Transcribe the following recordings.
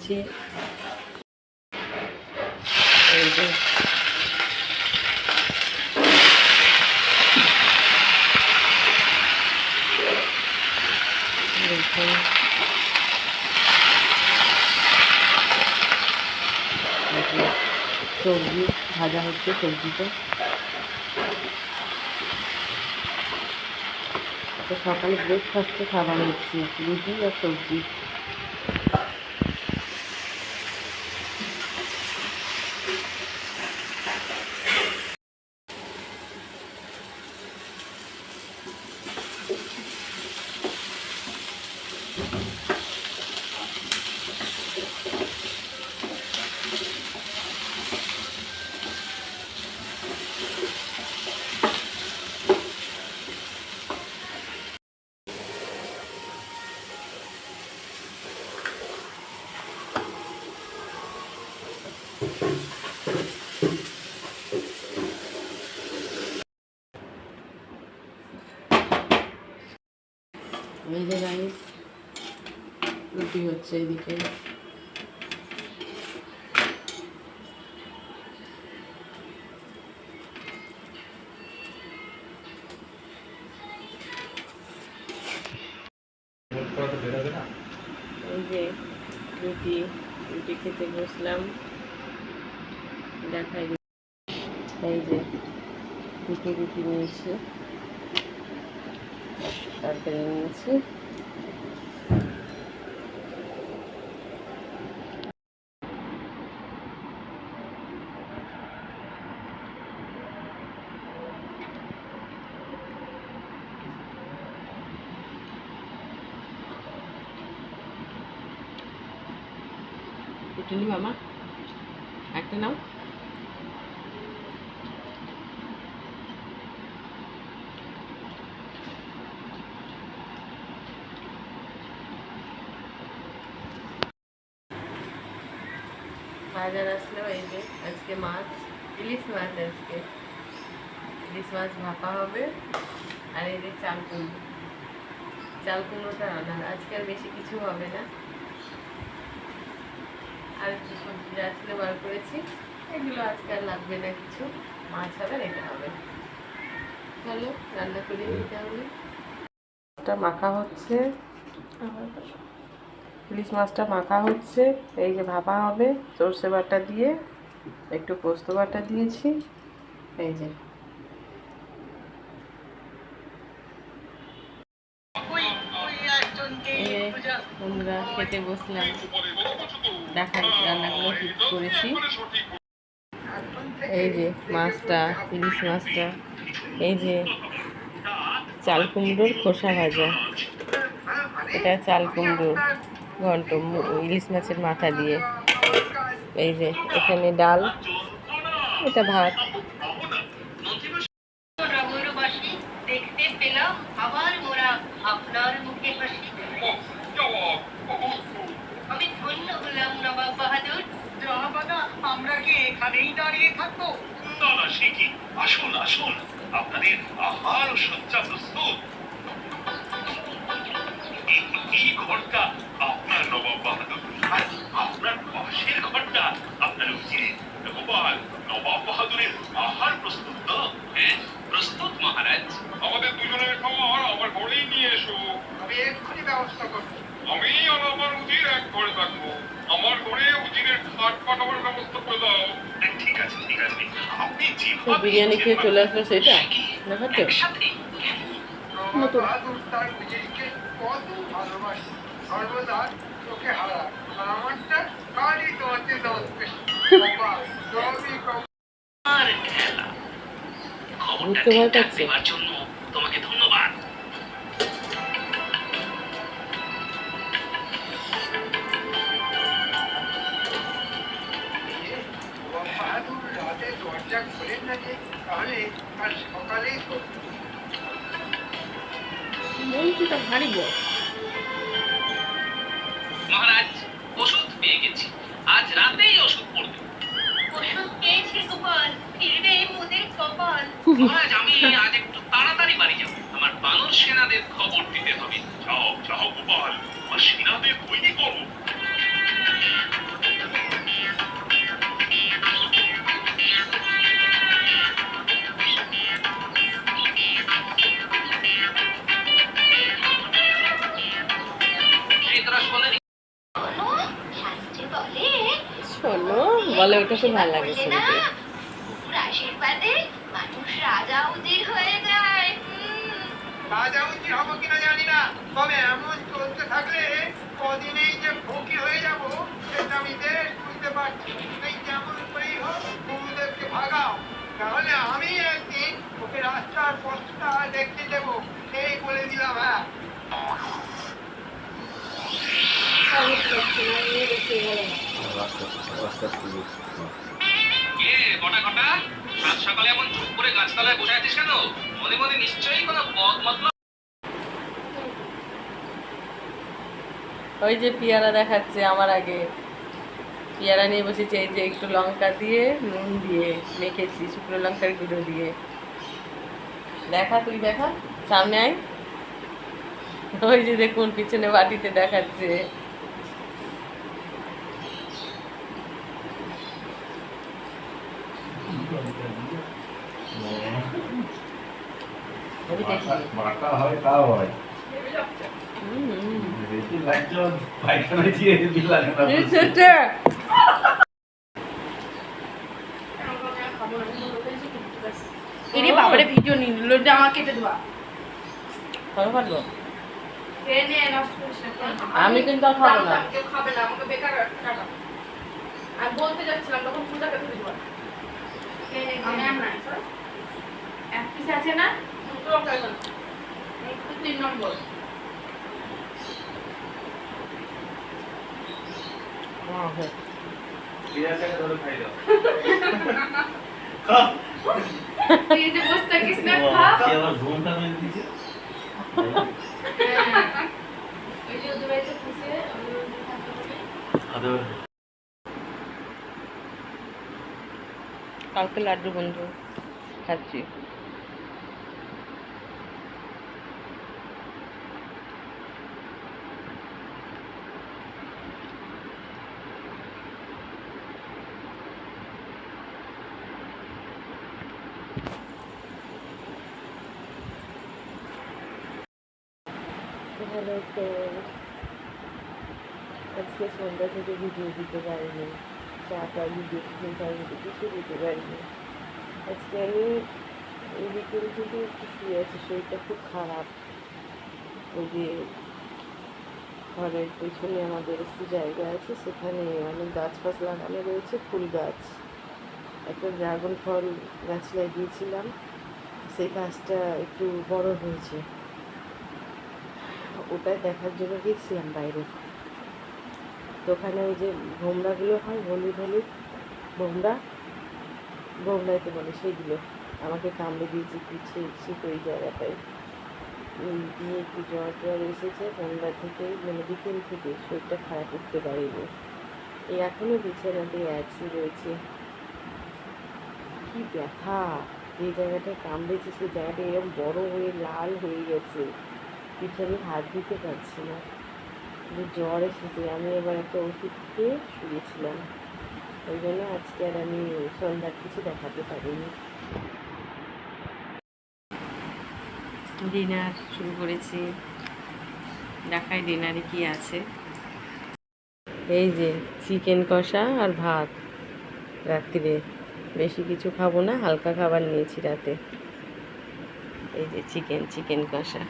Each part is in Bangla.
নিয়েছি। এই যে দেখুন সবজি ভাজা হচ্ছে। সবজিটা তো সকালে ব্রেকফাস্টে খাবার হচ্ছে রুটি আর সবজি। এই যে গাইস রুটি হচ্ছে এদিকে। এই যে রুটি রুটি খেতে বসলাম, দেখাই। এই যে দুটো রুটি নিয়েছি, তারপরে নিয়েছি রুটি। নি মামা একটা নাও। বাজার আসলো। এই যে আজকে মাছ, ইলিশ মাছ। আজকে ইলিশ মাছ ভাপা হবে। আর এই যে চাল কুমড়ো, চাল কুমড়োটা রান্না। আজকে আর বেশি কিছু হবে না। আর একটু সবজি আসলে বার করেছি, এগুলো আজকে আর লাগবে না কিছু। মাছ হবে, এটা হবে। চলো রান্না করে নিতে হবে। মাছটা মাখা হচ্ছে, ইলিশ মাছটা মাখা হচ্ছে। এই যে ভাপা হবে সর্ষে বাটা দিয়ে, একটু পোস্ত বাটা দিয়েছি। এই যে আমরা খেতে বসলাম, দেখাই রান্নাগুলো ঠিক করেছি। এই যে মাছটা, ইলিশ মাছটা। এই যে চাল কুমড়োর খোসা ভাজা, এটা চাল কুমড়োর ঘন্ট ইলিশ মাছের মাথা দিয়ে। এই যে এখানে ডাল, এটা ভাত। দেখতে পেলাম আবার মোরা আপনার মুখে হাসি। আমি ধন্য হলাম নবাব বাহাদুর। জাহাবানা, আমরা কি এখানেই দাঁড়িয়ে থাকবো? না না, সে কি, আসুন আসুন, আপনাদের আহার ও সজ্জা প্রস্তুত। এই ঘরটা আপনার নবাব বাহাদুর, আর আপনার পাশের ঘরটা আপনার উজির গোপাল। নবাব বাহাদুরের আহার প্রস্তুত তো? হ্যাঁ প্রস্তুত মহারাজ। আমাদের দুজনের খাবার আমার ঘরেই নিয়ে এসো। আমি এক্ষুনি ব্যবস্থা করছি। আমি আর আমার উজির এক ঘরে থাকবো। আমার ঘরে উজিরের খাট পাঠাবার ব্যবস্থা করে দাও। ঠিক আছে ঠিক আছে। আপনি যেভাবে বিরিয়ানি খেয়ে চলে আসলো, সেটা দেখাচ্ছ একসাথে। বাহাদুর তার উজিরকে কত ভালোবাসে, সর্বদা চোখে হারা। আর আমারটা কালই তোমাকে খবরটা দেওয়ার জন্য তোমাকে ধন্যবাদ। রাতে দরজা খোলেন না যে, তাহলে আর সকালেই মন্ত্রীটা ভারী বড়। মহারাজ ওষুধ পেয়ে গেছি, আজ রাতেই ওষুধ পড়বে। ওষুধ পেয়েছি গোপাল, ফিরবে মোদের কপাল। মহারাজ আমি আজ একটু তাড়াতাড়ি বাড়ি যাব, আমার বানর সেনাদের খবর দিতে হবে। যাও যাও গোপাল, আমার সেনাদের তৈরি করো। শোনো বলে ওটা খুব ভালো লাগে শুনতে। আশীর্বাদে মানুষ রাজা উজির হয়ে যায়। রাজা উচিত হবো কিনা জানি না, তবে এমন চলতে থাকলে কদিনেই যে ফকির হয়ে যাব সেটা আমি বেশ বুঝতে পারছি। এই যেমন করেই হোক গুরুদেবকে ভাগাও, তাহলে আমি একদিন ওকে রাস্তার পথটা দেখতে দেবো, এই বলে দিলাম। হ্যাঁ, কটা কটা সাত সকালে এমন চুপ করে গাছতলায় বসে আছিস কেন? মনে মনে নিশ্চয়ই কোনো পথ মতলব। ওই যে পেয়ারা দেখাচ্ছে আমার আগে, পেয়ারা নিয়ে বসেছি। এই যে একটু লঙ্কা দিয়ে নুন দিয়ে মেখেছি, শুকনো লঙ্কার গুঁড়ো দিয়ে। দেখা, তুই দেখা, সামনে আয়। ওই যে দেখুন পিছনে বাটিতে দেখাচ্ছে। মাটা হয় তাও হয়। বেশি লাগছে পায়খানা দিয়ে দিল লাগে না। এরে বাবারে ভিডিও নিল যে আমার কেটে দেবা। আমি কিন্তু আর খাবো না। কেউ খাবে না, আমাকে বেকার টাকা। আমি বলতে যাচ্ছিলাম তখন পূজা কেটে দিবা। আমি আর নাই স্যার। এক পিস আছে না? দুটো খাই না। এই 3 নম্বর। বিরাটাকে ধরে খাই দাও। তুই যে বসে থাকিস না খা। কি আবার ঘুমটা মেরে দিছে? ওই যে ওদের বাড়িতে পুষে আদর কালকে লাড্ডু বন্ধু খাচ্ছি। ভালো তো আজকে সন্ধ্যা থেকে ভিডিও দিতে পারিনি, চাটা ভিডিও কিছু দিতে পারিনি। আজকে আমি এই বিকেল থেকে একটু শুয়ে আছি, শরীরটা খুব খারাপ। ওই যে ঘরের পেছনে আমাদের একটু জায়গা আছে, সেখানে অনেক গাছ ফাছ লাগানো রয়েছে, ফুল গাছ। একটা ড্রাগন ফল গাছ লাগিয়েছিলাম, সেই গাছটা একটু বড় হয়েছে। ওটাই দেখার জন্য গেছিলাম বাইরে। তো ওখানে ওই যে ভোমরাগুলো হয়, হলুদ হলুদ ভোমরাইতে বলে, সেইগুলো আমাকে কামড়ে দিয়েছে পিছিয়ে শীত ওই জায়গাটায়। দিয়ে একটু জ্বর এসেছে সন্ধ্যা থেকেই, মানে বিকেল থেকে শরীরটা খারাপ, উঠতে পারিনি। এই এখনও বিছানাতে রয়েছে। কি ব্যথা! যে জায়গাটায় কামড়েছে সেই জায়গাটা এরকম বড় হয়ে লাল হয়ে গেছে, পিছনে হাত দিতে পারছি না। জ্বর এসেছে, আমি এবার একটা ওষুধ খেয়ে শুয়েছিলাম। ওই জন্য আজকে আর আমি সন্ধ্যার কিছু দেখাতে পারিনি। ডিনার শুরু করেছি, দেখাই ডিনারে কি আছে। এই যে চিকেন কষা আর ভাত। রাত্রিরে বেশি কিছু খাবো না, হালকা খাবার নিয়েছি রাতে। এই যে চিকেন কষা,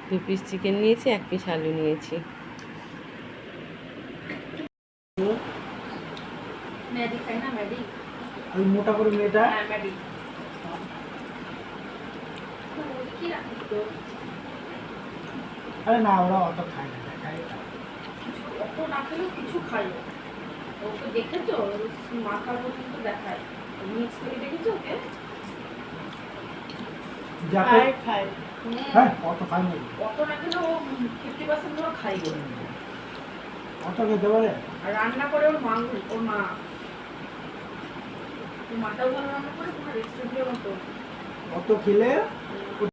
2 পিস চিকেন নিয়েছি, 1 পিস আলু নিয়েছি। ম্যাডি খাই না, ম্যাডি। ওই মোটা করে মেয়েটা হ্যাঁ ম্যাডি। কি রাখিস তো? আরে না, ওরা অত খায় না, খায় না। অত না খেলেও কিছু খাই না। ওকে দেখেছো? মাথার পর্যন্ত দেখায়। মিক্স করে দেখেছো ওকে? যাতে খাই। হ্যাঁ, অত খায় না, অত না খেলেও 50% ধরো খাই গো। অত খেতে পারে। আর রান্না করে ওর মা, ওর মাটাও ভালো রান্না করে, তোমার রেস্টুরেন্টের মতো। অত খেলে